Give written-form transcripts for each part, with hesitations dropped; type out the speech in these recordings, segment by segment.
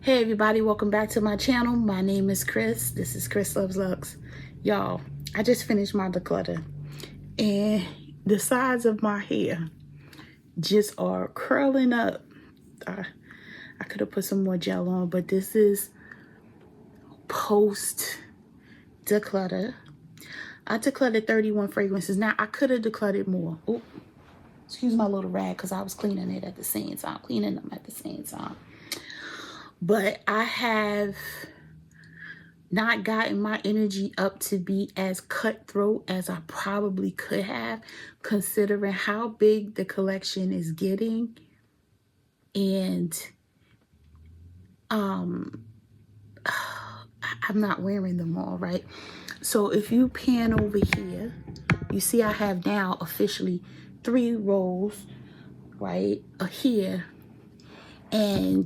Hey everybody, welcome back to my channel. My name is Chris. This is Chris Loves Lux. Y'all, I just finished my declutter and the sides of my hair just are curling up. I could have put some more gel on, but this is post declutter. I decluttered 31 fragrances. Now I could have decluttered more. Oh, excuse my little rag because I was cleaning it at the same time, cleaning them at the same time. But I have not gotten my energy up to be as cutthroat as I probably could have, considering how big the collection is getting. And I'm not wearing them all, right? So if you pan over here, you see I have now officially 3 rows, right? Here. And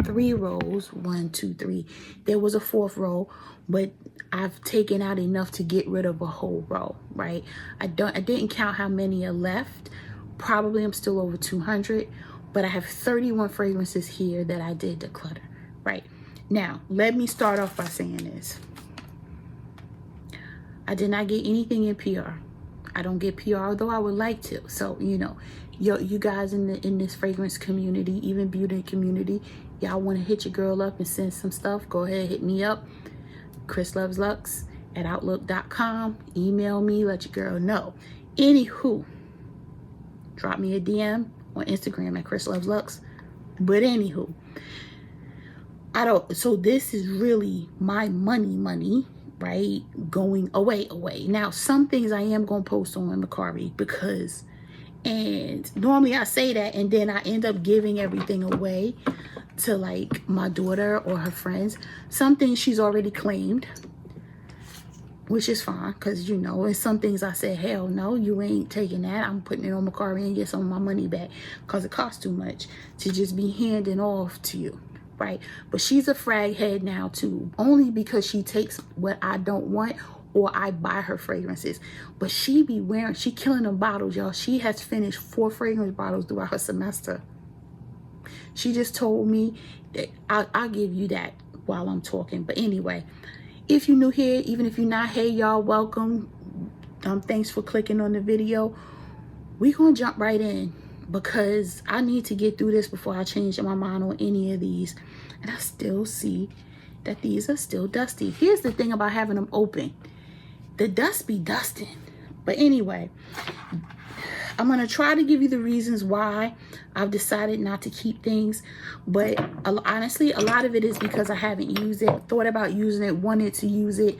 3 rows, 1, 2, 3. There was a 4th row, but I've taken out enough to get rid of a whole row, right? I didn't count how many are left. Probably I'm still over 200, but I have 31 fragrances here that I did declutter, right? Now, let me start off by saying this. I did not get anything in PR. I don't get PR, although I would like to. So, you know, you guys in this fragrance community, even beauty community, y'all want to hit your girl up and send some stuff, go ahead, hit me up. chrisloveslux@outlook.com. Email me, let your girl know. Anywho, drop me a DM on Instagram at chrisloveslux. But anywho, so this is really my money, right? Going away. Now, some things I am going to post on Mercari because, and normally I say that and then I end up giving everything away to like my daughter or her friends. Some things she's already claimed, which is fine because, you know, and some things I said, hell no, you ain't taking that. I'm putting it on Mercari and get some of my money back because it costs too much to just be handing off to you. Right? But she's a frag head now too, only because she takes what I don't want or I buy her fragrances. But she killing them bottles, y'all. She has finished 4 fragrance bottles throughout her semester. She just told me that I'll give you that while I'm talking. But anyway, if you're new here, even if you're not, hey y'all, welcome. Thanks for clicking on the video. We're gonna jump right in, because I need to get through this before I change my mind on any of these. And I still see that these are still dusty. Here's the thing about having them open. The dust be dusting. But anyway, I'm going to try to give you the reasons why I've decided not to keep things. But honestly, a lot of it is because I haven't used it, thought about using it, wanted to use it.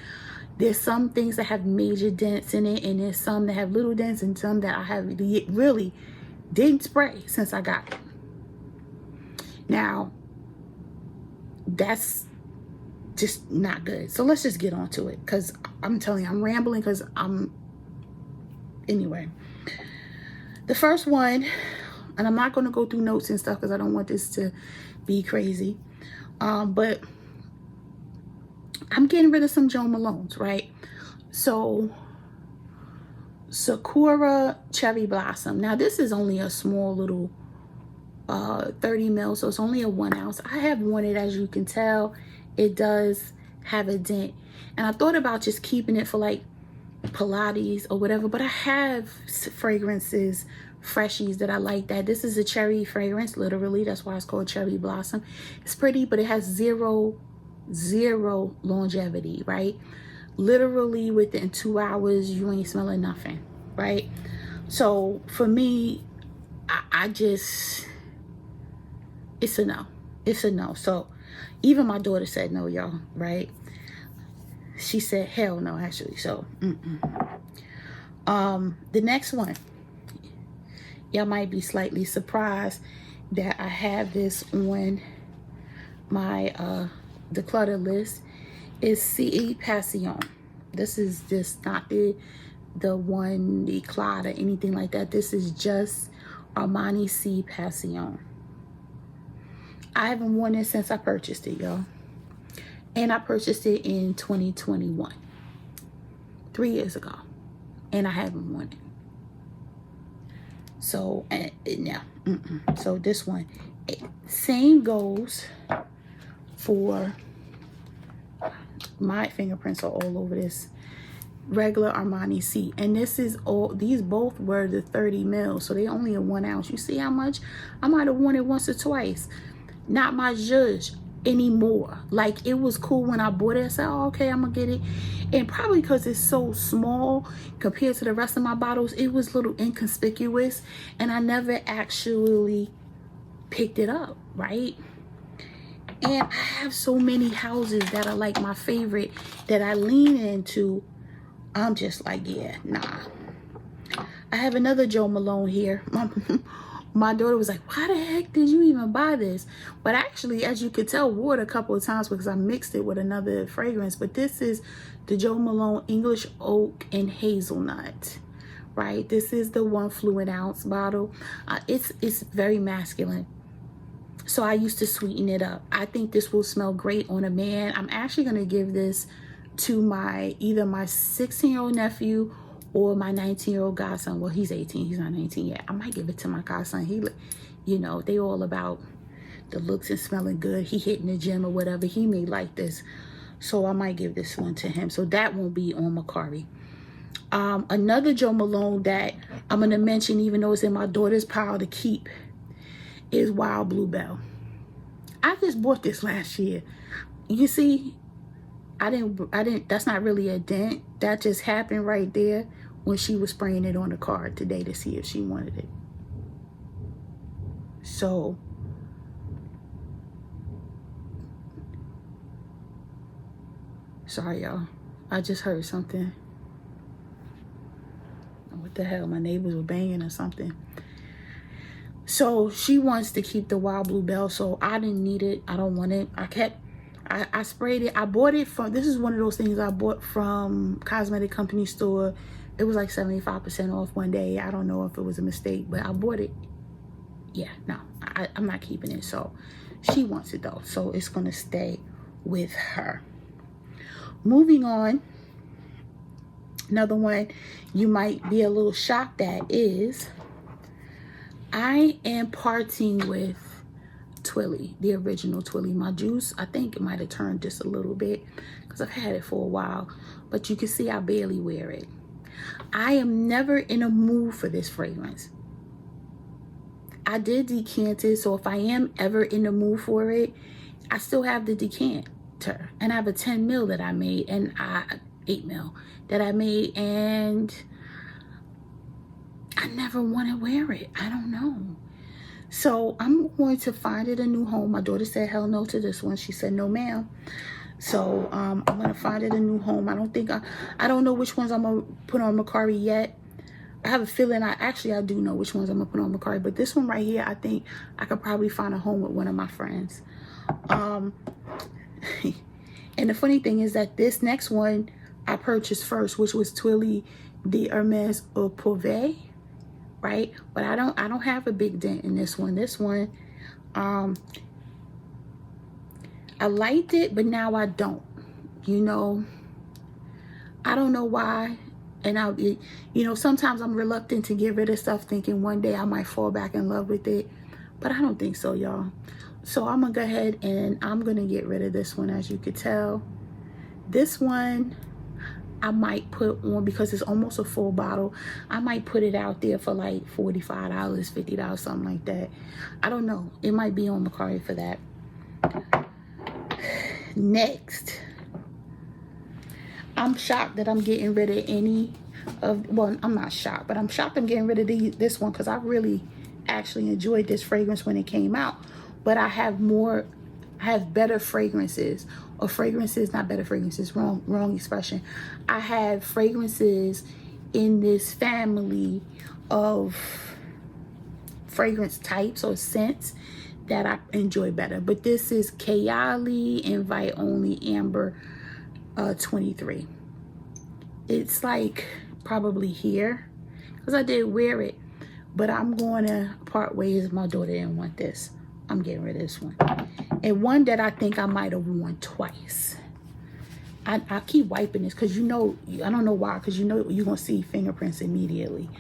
There's some things that have major dents in it, and there's some that have little dents, and some that I have really didn't spray since I got it. Now, that's just not good. So let's just get on to it, because I'm telling you, I'm rambling because anyway. The first one, and I'm not going to go through notes and stuff because I don't want this to be crazy, but I'm getting rid of some Jo Malones, right? So Sakura Cherry Blossom. Now this is only a small little 30 ml, so it's only a 1 ounce. I have worn it, as you can tell. It does have a dent, and I thought about just keeping it for like Pilates or whatever, but I have fragrances, freshies that I like. That this is a cherry fragrance, literally, that's why it's called Cherry Blossom. It's pretty, but it has zero longevity, right? Literally within 2 hours you ain't smelling nothing, right? So for me, I just, it's a no. So even my daughter said no, y'all, right? She said hell no, actually. So the next one, y'all might be slightly surprised that I have this on my declutter list, is C Passion. This is just not the one, the Clyde or anything like that. This is just Armani C Passion. I haven't worn it since I purchased it, y'all. And I purchased it in 2021, 3 years ago, and I haven't worn it. So now, so this one, same goes for my fingerprints are all over this regular Armani C, and this is all, these both were the 30 mil, so they only a 1 ounce. You see how much I might have worn it once or twice. Not my judge anymore. Like, it was cool when I bought it. I said, oh, okay, I'm gonna get it. And probably because it's so small compared to the rest of my bottles, it was a little inconspicuous, and I never actually picked it up, right? And I have so many houses that are like my favorite that I lean into. I'm just like, yeah, nah. I have another Jo Malone here. My daughter was like, why the heck did you even buy this? But actually, as you could tell, wore it a couple of times because I mixed it with another fragrance. But this is the Jo Malone English Oak and Hazelnut, right? This is the 1 fluid ounce bottle. It's very masculine. So I used to sweeten it up. I think this will smell great on a man. I'm actually going to give this to either my 16-year-old nephew or my 19-year-old godson. Well, he's 18. He's not 19 yet. I might give it to my godson. He, you know, they all about the looks and smelling good. He hitting the gym or whatever. He may like this. So I might give this one to him. So that won't be on Mercari. Another Jo Malone that I'm going to mention, even though it's in my daughter's pile to keep, is Wild Bluebell. I just bought this last year. You see, I didn't, that's not really a dent. That just happened right there when she was spraying it on the card today to see if she wanted it. So, sorry y'all, I just heard something. What the hell, my neighbors were banging or something. So she wants to keep the Wild Bluebell, so I didn't need it. I don't want it. I sprayed it. I bought it from, this is one of those things I bought from cosmetic company store. It was like 75% off one day. I don't know if it was a mistake, but I bought it. Yeah, no, I'm not keeping it. So she wants it though, so it's gonna stay with her. Moving on, another one you might be a little shocked at is I am parting with Twilly, the original Twilly. My juice, I think it might have turned just a little bit because I've had it for a while, but you can see I barely wear it. I am never in a mood for this fragrance. I did decant it, so if I am ever in the mood for it, I still have the decanter, and I have a 10 mil that I made, and 8 mil that I made, and I never want to wear it. I don't know. So I'm going to find it a new home. My daughter said hell no to this one. She said no ma'am. So I'm going to find it a new home. I don't know which ones I'm going to put on Mercari yet. I have a feeling I do know which ones I'm going to put on Mercari. But this one right here, I think I could probably find a home with one of my friends. And the funny thing is that this next one I purchased first, which was Twilly de Hermes au Pauvet. Right, but I don't have a big dent in this one. This one, I liked it, but now I don't. You know, I don't know why. And you know, sometimes I'm reluctant to get rid of stuff, thinking one day I might fall back in love with it, but I don't think so, y'all. So I'm gonna go ahead and I'm gonna get rid of this one. As you could tell, this one I might put on, because it's almost a full bottle, I might put it out there for like $45, $50, something like that. I don't know. It might be on Mercari for that. Next, I'm shocked that I'm getting rid of any of, well, I'm not shocked, but I'm shocked I'm getting rid of this one because I really actually enjoyed this fragrance when it came out. But I have better fragrances, or fragrances, not better fragrances, wrong expression. I have fragrances in this family of fragrance types or scents that I enjoy better. But this is Kayali Invite Only Amber 23. It's like probably here, because I did wear it, but I'm going to part ways. My daughter didn't want this. I'm getting rid of this one. And one that I think I might have worn twice. I keep wiping this because, you know, I don't know why, because you know you're going to see fingerprints immediately.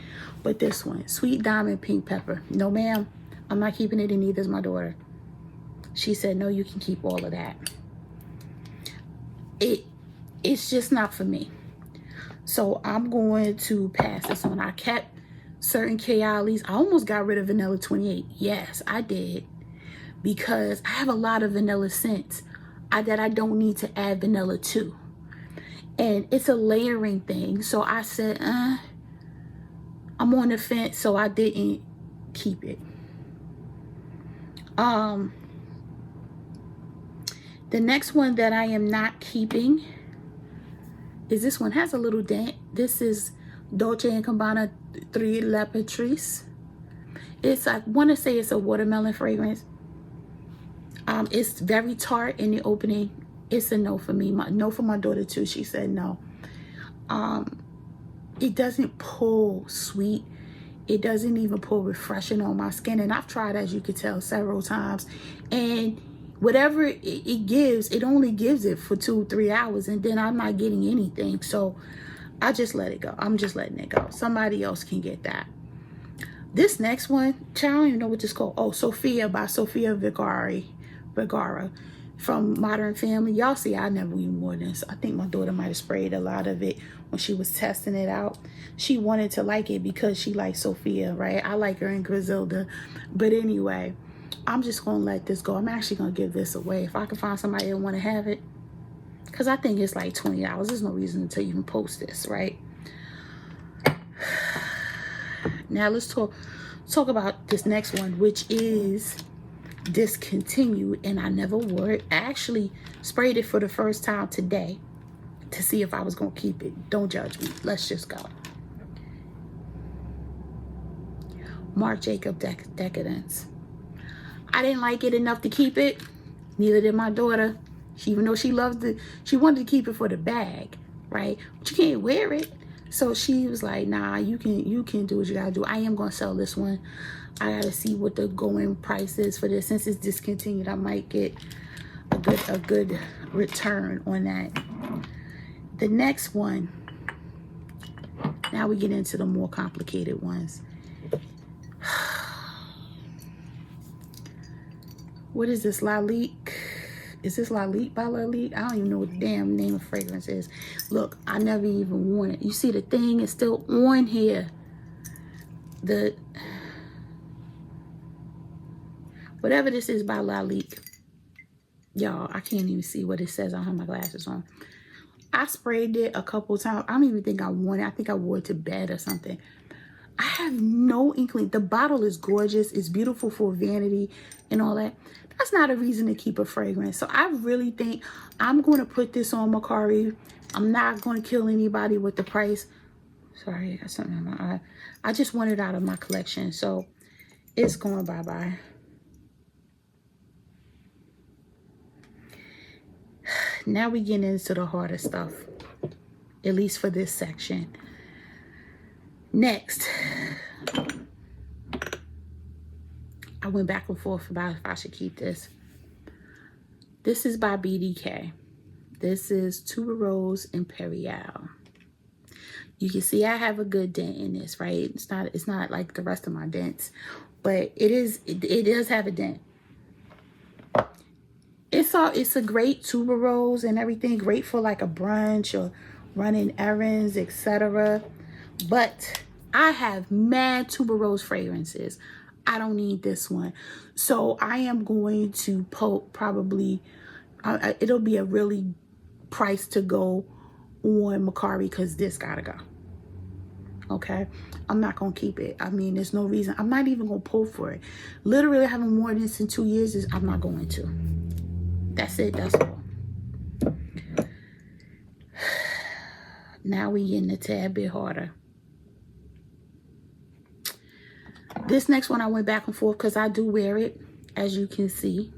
But this one, Sweet Diamond Pink Pepper. No, ma'am, I'm not keeping it, and neither is my daughter. She said, no, you can keep all of that. it's just not for me. So I'm going to pass this on. I kept certain Kayali's. I almost got rid of Vanilla 28. Yes, I did. Because I have a lot of vanilla scents that I don't need to add vanilla to. And it's a layering thing. So I said, I'm on the fence, so I didn't keep it. The next one that I am not keeping is this one. Has a little dent. This is Dolce & Gabbana 3 La Patrice. I want to say it's a watermelon fragrance. It's very tart in the opening. It's a no for me. No for my daughter too. She said no. It doesn't pull sweet. It doesn't even pull refreshing on my skin. And I've tried, as you could tell, several times. And whatever it gives, it only gives it for 2-3 hours. And then I'm not getting anything. So I just let it go. I'm just letting it go. Somebody else can get that. This next one, I don't even know what this is called. Oh, Sophia by Sofia Vergara from Modern Family. Y'all see, I never even wore this. I think my daughter might have sprayed a lot of it when she was testing it out. She wanted to like it because she likes Sophia, right? I like her in Griselda. But anyway, I'm just going to let this go. I'm actually going to give this away if I can find somebody that want to have it. Because I think it's like $20. There's no reason to even post this, right? Now let's talk about this next one, which is discontinued, and I never wore it. I actually sprayed it for the first time today to see if I was going to keep it. Don't judge me. Let's just go. Marc Jacobs Decadence. I didn't like it enough to keep it. Neither did my daughter. Even though she loved it, she wanted to keep it for the bag, right? But you can't wear it. So she was like, nah, you can do what you gotta do. I am gonna sell this one. I gotta see what the going price is for this. Since it's discontinued, I might get a good return on that. The next one, now we get into the more complicated ones. What is this, Lalique? Is this Lalique by Lalique? I don't even know what the damn name of fragrance is. Look, I never even worn it. You see the thing is still on here. Whatever this is by Lalique. Y'all, I can't even see what it says. I don't have my glasses on. I sprayed it a couple times. I don't even think I wore it. I think I wore it to bed or something. I have no inkling. The bottle is gorgeous. It's beautiful for vanity and all that. That's not a reason to keep a fragrance. So I really think I'm going to put this on Mercari. I'm not going to kill anybody with the price. Sorry, I got something in my eye. I just want it out of my collection. So it's going bye-bye. Now we get into the harder stuff, at least for this section. Next, I went back and forth about if I should keep this. This is by BDK. This is Tuberose Imperial. You can see I have a good dent in this, right? It's not like the rest of my dents, but it does have a dent. It's a great tuberose and everything, great for like a brunch or running errands, etc. But I have mad tuberose fragrances. I don't need this one. So I am going to probably, it'll be a really price to go on Mercari because this gotta go. Okay? I'm not going to keep it. I mean, there's no reason. I'm not even going to pull for it. Literally, I haven't worn this in 2 years. I'm not going to. That's it. That's all. Now we getting a tad bit harder. This next one I went back and forth because I do wear it, as you can see.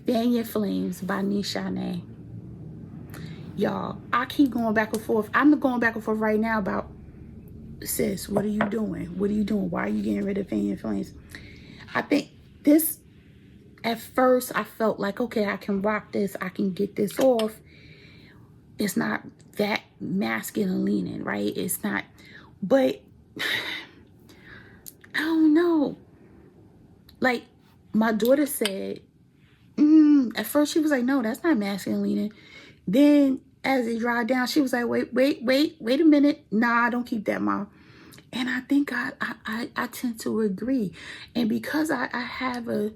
Banyan Flames by Nishane. Y'all, I keep going back and forth. I'm going back and forth right now about, sis, what are you doing? What are you doing? Why are you getting rid of Banyan Flames? I think this, at first, I felt like, okay, I can rock this. I can get this off. It's not that masculine leaning, right? It's not, but I don't know. Like, my daughter said, At first she was like, no, that's not masculine. Then as it dried down, she was like, wait a minute. Nah, don't keep that, Mom. And I think I tend to agree. And because I have a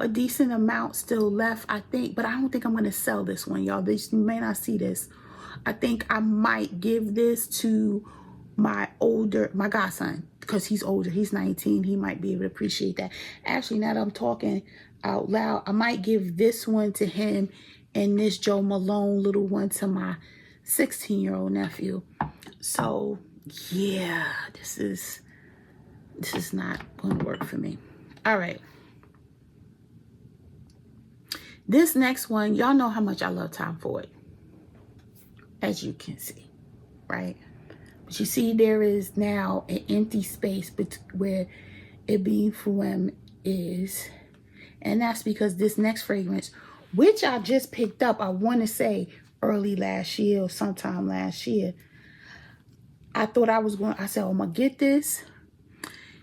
decent amount still left, I think, but I don't think I'm going to sell this one, y'all. You may not see this. I think I might give this to my godson, because he's older. He's 19. He might be able to appreciate that. Actually, now that I'm talking out loud, I might give this one to him and this Joe Malone little one to my 16-year-old nephew. So yeah, this is not going to work for me. All right. This next one, y'all know how much I love Tom Ford, as you can see, right? But you see there is now an empty space where Ebin Fouem is. And that's because this next fragrance, which I just picked up, I want to say early last year or sometime last year, I said, I'm going to get this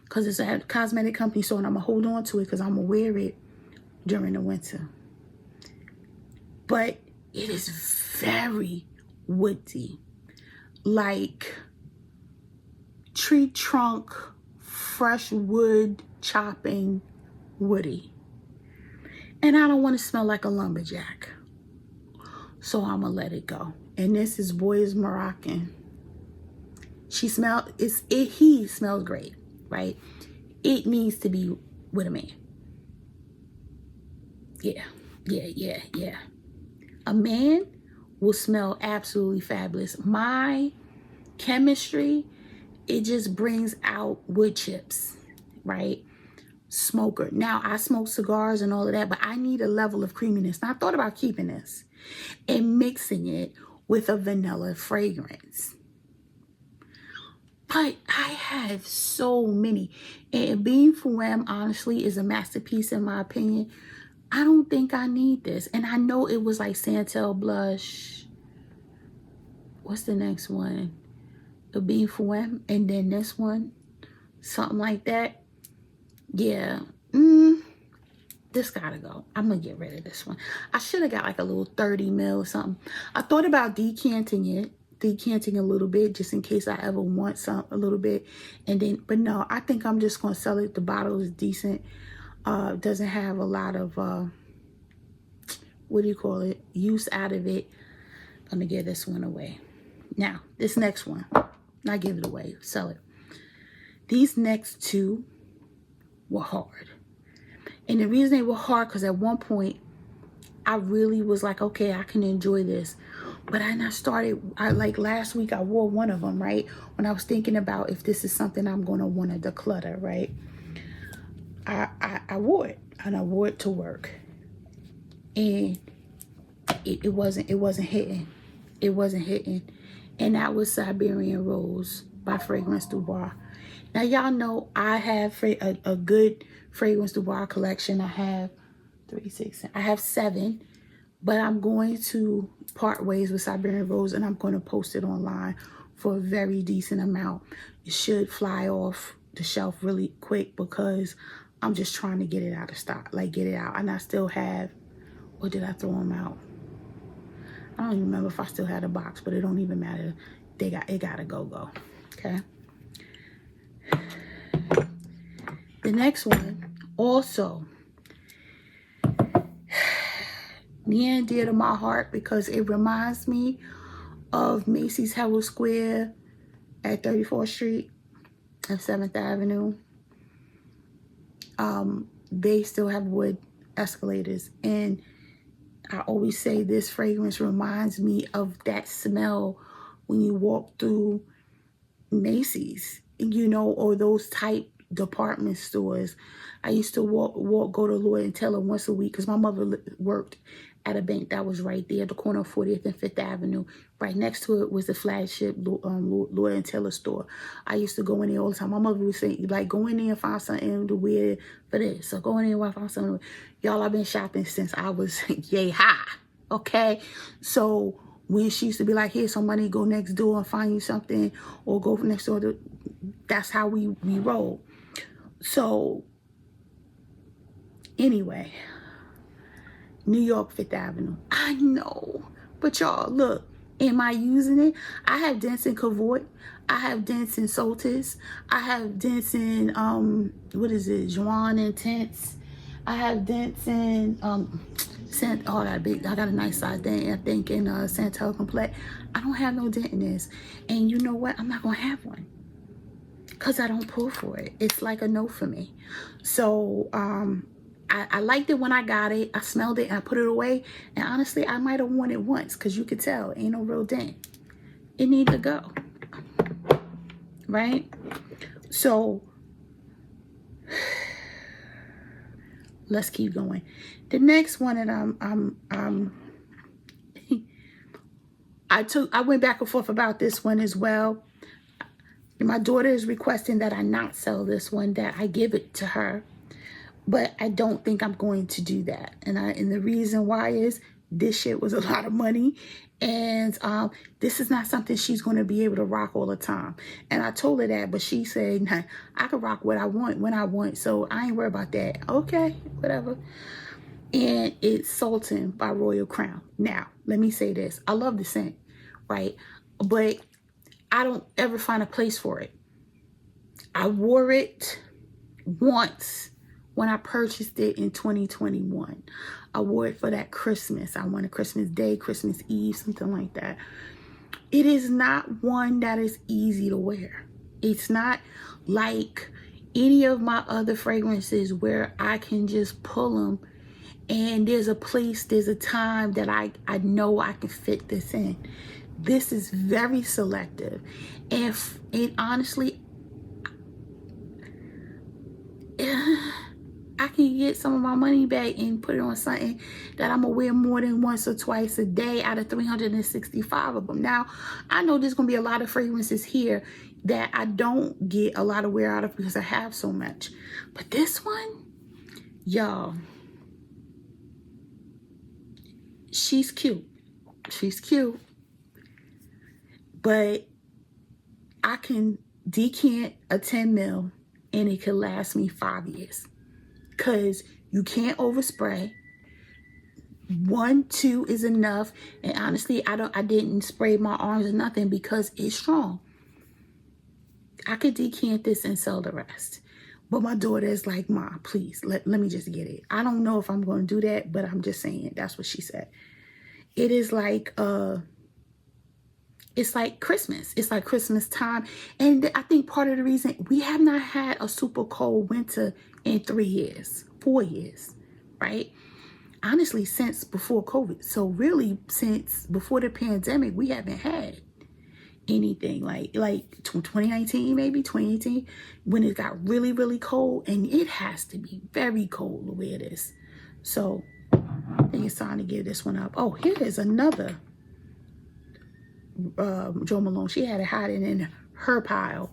because it's a cosmetic company store, and I'm going to hold on to it because I'm going to wear it during the winter. But it is very woody, like tree trunk, fresh wood chopping, woody. And I don't want to smell like a lumberjack, so I'm gonna let it go. And this is Bois Moroccan. He smells great, right? It needs to be with a man. Yeah. A man will smell absolutely fabulous. My chemistry, it just brings out wood chips, right? Smoker. Now, I smoke cigars and all of that, but I need a level of creaminess. Now, I thought about keeping this and mixing it with a vanilla fragrance. But I have so many. And Ebin Fouem, honestly, is a masterpiece in my opinion. I don't think I need this. And I know it was like Santal Blush. What's the next one? Ebin Fouem. And then this one. Something like that. Yeah. This gotta go. I'm gonna get rid of this one. I should have got like a little 30 ml or something. I thought about decanting a little bit just in case I ever want a little bit. And then, but no, I think I'm just gonna sell it. The bottle is decent. Doesn't have a lot of use out of it. Gonna give this one away. Now this next one, not give it away, sell it. These next two were hard, and the reason they were hard because at one point I really was like, okay, I can enjoy this, but like last week I wore one of them, right, when I was thinking about if this is something I'm going to want to declutter, right. I wore it, and I wore it to work, and it wasn't hitting. It wasn't hitting. And that was Siberian Rose by Fragrance Du Bois. Now y'all know I have a good Fragrance Du Bois collection. I have 7, but I'm going to part ways with Siberian Rose, and I'm going to post it online for a very decent amount. It should fly off the shelf really quick because I'm just trying to get it out of stock, like get it out. And I still have, or did I throw them out? I don't even remember if I still had a box, but it don't even matter. It gotta go. Okay. The next one, also near and dear to my heart because it reminds me of Macy's Herald Square at 34th Street and 7th Avenue. They still have wood escalators, and I always say this fragrance reminds me of that smell when you walk through Macy's, or those type department stores. I used to go to Lord & Taylor once a week because my mother worked at a bank that was right there at the corner of 40th and 5th Avenue. Right next to it was the flagship Lord & Taylor store. I used to go in there all the time. My mother would say, like, go in there and find something to wear for this. So go in there and find something. Y'all, I've been shopping since I was yay high, okay? So when she used to be like, here's some money, go next door and find you something, or go next door, that's how we roll. So anyway, New York, 5th Avenue. I know. But y'all, look, am I using it? I have dents in Cavoy. I have dents in Soltis. I have dents in, what is it? Juan Intense. I have dents in, I got a nice size dent, I think, in Santel Complex. I don't have no dent in this. And you know what? I'm not going to have one. Because I don't pull for it. It's like a no for me. So, I liked it when I got it. I smelled it and I put it away. And honestly, I might have worn it once because you could tell ain't no real dent. It needs to go. Right? So, let's keep going. The next one that I went back and forth about this one as well. My daughter is requesting that I not sell this one, that I give it to her. But I don't think I'm going to do that. And the reason why is this shit was a lot of money. And this is not something she's going to be able to rock all the time. And I told her that, but she said, nah, I can rock what I want when I want. So I ain't worried about that. Okay, whatever. And it's Sultan by Royal Crown. Now, let me say this. I love the scent, right? But I don't ever find a place for it. I wore it once when I purchased it in 2021. I wore it for that Christmas. I wanted Christmas Day, Christmas Eve, something like that. It is not one that is easy to wear. It's not like any of my other fragrances where I can just pull them and there's a place, there's a time that I know I can fit this in. This is very selective. And honestly, I can get some of my money back and put it on something that I'm gonna wear more than once or twice a day out of 365 of them. Now, I know there's gonna be a lot of fragrances here that I don't get a lot of wear out of because I have so much. But this one, y'all, she's cute. She's cute. But I can decant a 10 mil and it could last me 5 years. Because you can't overspray. 1, 2 is enough. And honestly, I didn't spray my arms or nothing because it's strong. I could decant this and sell the rest. But my daughter is like, Ma, please, let me just get it. I don't know if I'm going to do that, but I'm just saying. That's what she said. It is like, it's like Christmas. It's like Christmas time. And I think part of the reason we have not had a super cold winter in 3 years, 4 years, right? Honestly, since before COVID. So really, since before the pandemic, we haven't had anything like 2019, maybe 2018, when it got really, really cold. And it has to be very cold the way it is. So I think it's time to give this one up. Oh, here is another Jo Malone. She had it hiding in her pile.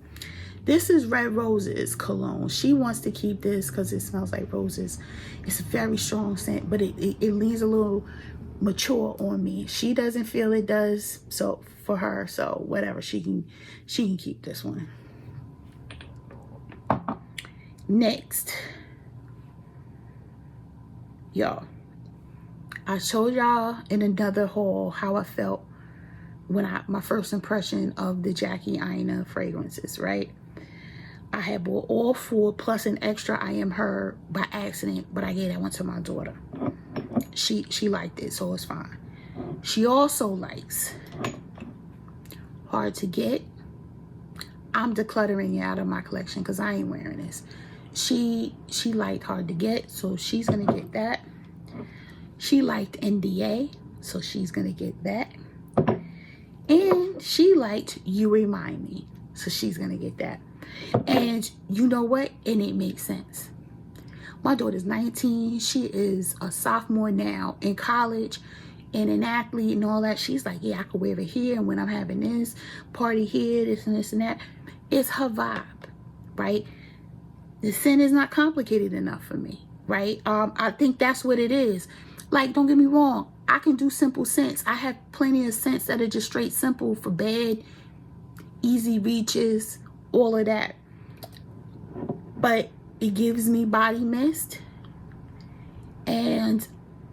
This is Red Roses cologne. She wants to keep this because it smells like roses. It's a very strong scent, but it leans a little mature on me. She doesn't feel it does, so for her, so whatever, she can keep this one. Next, y'all, I showed y'all in another haul how I felt when my first impression of the Jackie Aina fragrances, right? I had bought all 4 plus an extra I Am Her by accident, but I gave that one to my daughter. She liked it, so it's fine. She also likes Hard to Get. I'm decluttering it out of my collection because I ain't wearing this. She liked Hard to Get, so she's gonna get that. She liked NDA, so she's gonna get that. And she liked You Remind Me, so she's gonna get that. And you know what? And it makes sense. My daughter's 19. She is a sophomore now in college and an athlete and all that. She's like, yeah, I could wear it here. And when I'm having this party here, this and this and that, it's her vibe, right? The scent is not complicated enough for me, right? I think that's what it is. Like, don't get me wrong. I can do simple scents. I have plenty of scents that are just straight simple for bed, easy reaches, all of that. But it gives me body mist. And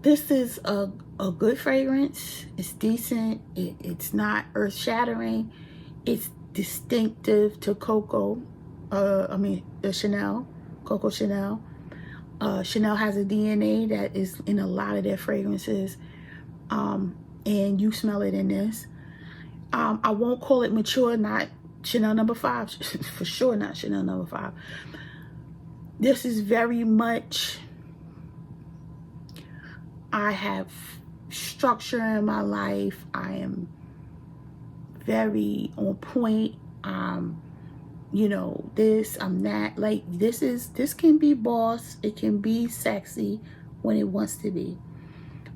This is a good fragrance. It's decent. It's not earth-shattering. It's distinctive to Coco. The Chanel. Coco Chanel. Chanel has a DNA that is in a lot of their fragrances. And you smell it in this. I won't call it mature, not Chanel number 5. For sure not Chanel number 5. This is very much, I have structure in my life. I am very on point. You know, this, I'm that. Like, this can be boss. It can be sexy when it wants to be.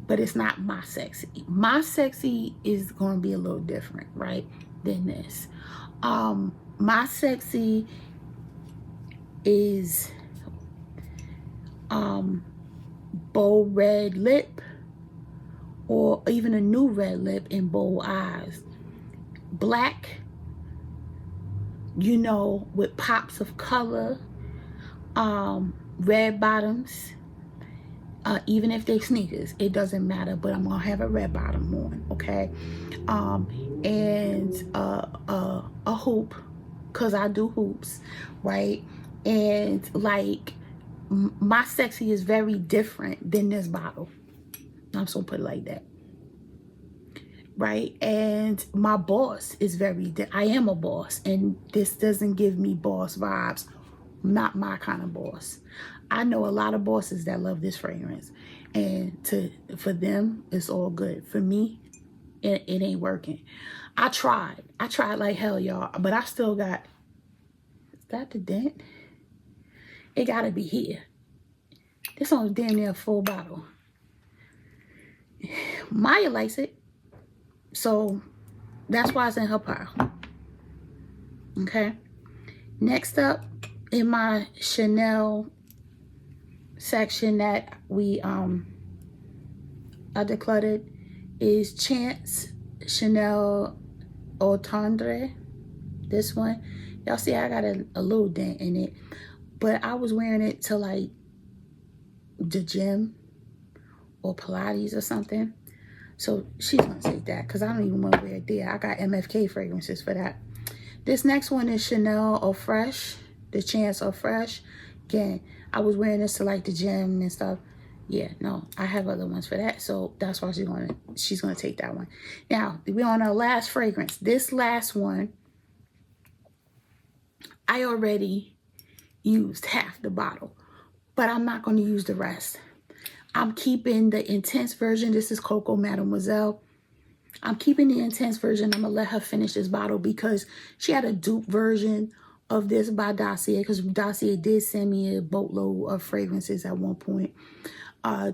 But it's not my sexy. My sexy is going to be a little different, right, than this. My sexy is bold red lip, or even a new red lip and bold eyes. Black, you know, with pops of color. Red bottoms. Even if they sneakers, it doesn't matter, but I'm gonna have a red bottom on, okay? And a hoop, cause I do hoops, right? And like, my sexy is very different than this bottle. I'm just gonna put it like that, right? And my boss is very I am a boss, and this doesn't give me boss vibes. Not my kind of boss. I know a lot of bosses that love this fragrance, and for them it's all good. For me, it ain't working. I tried like hell, y'all, but I still got, is that the dent? It gotta be here. This one's damn near a full bottle. Maya likes it, so that's why it's in her pile. Okay, next up in my Chanel section that I decluttered is Chance Chanel Entendre. This one, y'all see I got a little dent in it, but I was wearing it to like the gym or Pilates or something, so she's gonna take that because I don't even want to wear it there. I got MFK fragrances for that. This next one is Chanel Eau Fresh, the Chance Eau Fresh. Again, I was wearing this to like the gym and stuff. Yeah, no, I have other ones for that, so that's why she's gonna take that one. Now we're on our last fragrance. This last one, I already used half the bottle, but I'm not going to use the rest. I'm keeping the intense version. This is Coco Mademoiselle. I'm keeping the intense version. I'm gonna let her finish this bottle because she had a dupe version of this by Dossier, because Dossier did send me a boatload of fragrances at one point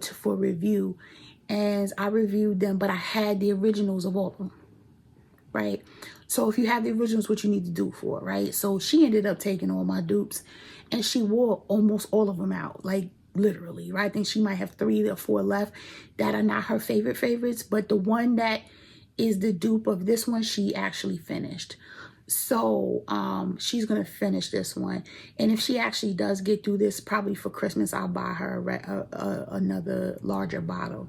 for review, and I reviewed them, but I had the originals of all of them, right? So if you have the originals, what you need to do for it, right? So she ended up taking all my dupes, and she wore almost all of them out, like literally, right? I think she might have 3 or 4 left that are not her favorites, but the one that is the dupe of this one, she actually finished. So she's gonna finish this one, and if she actually does get through this, probably for Christmas I'll buy her another larger bottle.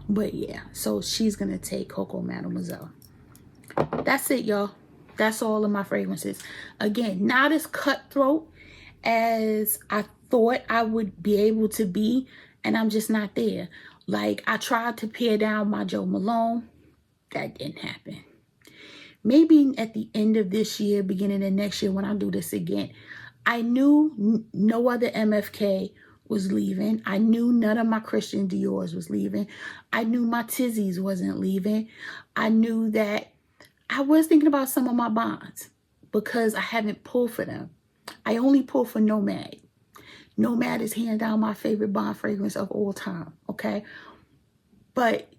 But yeah, so she's gonna take Coco Mademoiselle. That's it, y'all. That's all of my fragrances. Again, not as cutthroat as I thought I would be able to be, and I'm just not there. Like, I tried to pare down my Joe Malone. That didn't happen. Maybe at the end of this year, beginning of next year, when I do this again. I knew no other MFK was leaving. I knew none of my Christian Dior's was leaving. I knew my Tizzy's wasn't leaving. I knew that I was thinking about some of my bonds because I haven't pulled for them. I only pull for Nomad. Nomad is hands down my favorite bond fragrance of all time, okay? But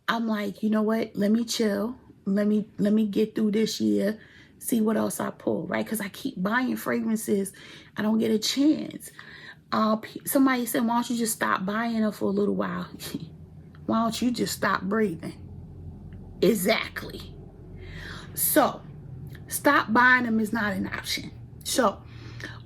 I'm like, you know what? Let me chill. Let me get through this year, see what else I pull, right? Because I keep buying fragrances. I don't get a chance. Somebody said, why don't you just stop buying them for a little while? Why don't you just stop breathing? Exactly. So, stop buying them is not an option. So,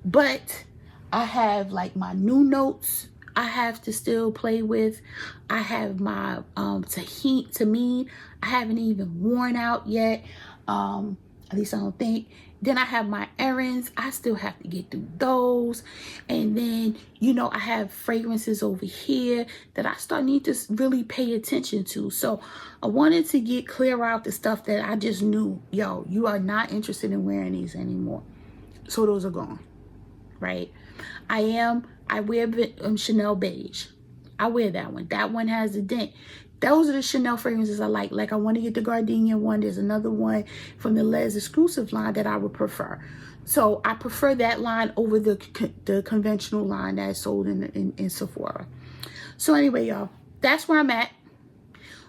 but I have like my new notes I have to still play with. I have my Tahine. I haven't even worn out yet. At least I don't think. Then I have my errands. I still have to get through those. And then, you know, I have fragrances over here that I need to really pay attention to. So I wanted to clear out the stuff that I just knew, yo, you are not interested in wearing these anymore. So those are gone, right? I wear Chanel beige. I wear that one. That one has a dent. Those are the Chanel fragrances I like. Like, I want to get the Gardenia one. There's another one from the Les Exclusive line that I would prefer. So I prefer that line over the conventional line that's sold in Sephora. So anyway, y'all, that's where I'm at.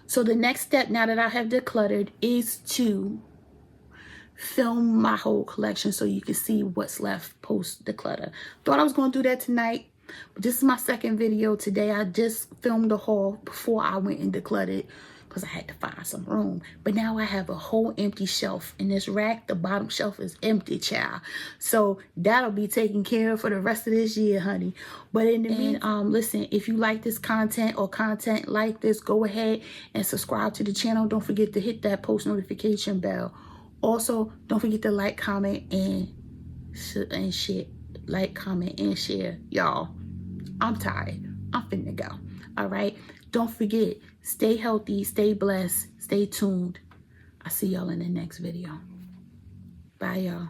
So the next step, now that I have decluttered, is to film my whole collection so you can see what's left post declutter. Thought I was going to do that tonight. But this is my second video today. I just filmed the haul before I went and decluttered because I had to find some room. But now I have a whole empty shelf. In this rack, the bottom shelf is empty, child. So that'll be taken care of for the rest of this year, honey. But in the meantime, listen, if you like this content or content like this, go ahead and subscribe to the channel. Don't forget to hit that post notification bell. Also, don't forget to like, comment, and share. Like, comment, and share. Y'all, I'm tired. I'm finna go. All right? Don't forget, stay healthy, stay blessed, stay tuned. I'll see y'all in the next video. Bye, y'all.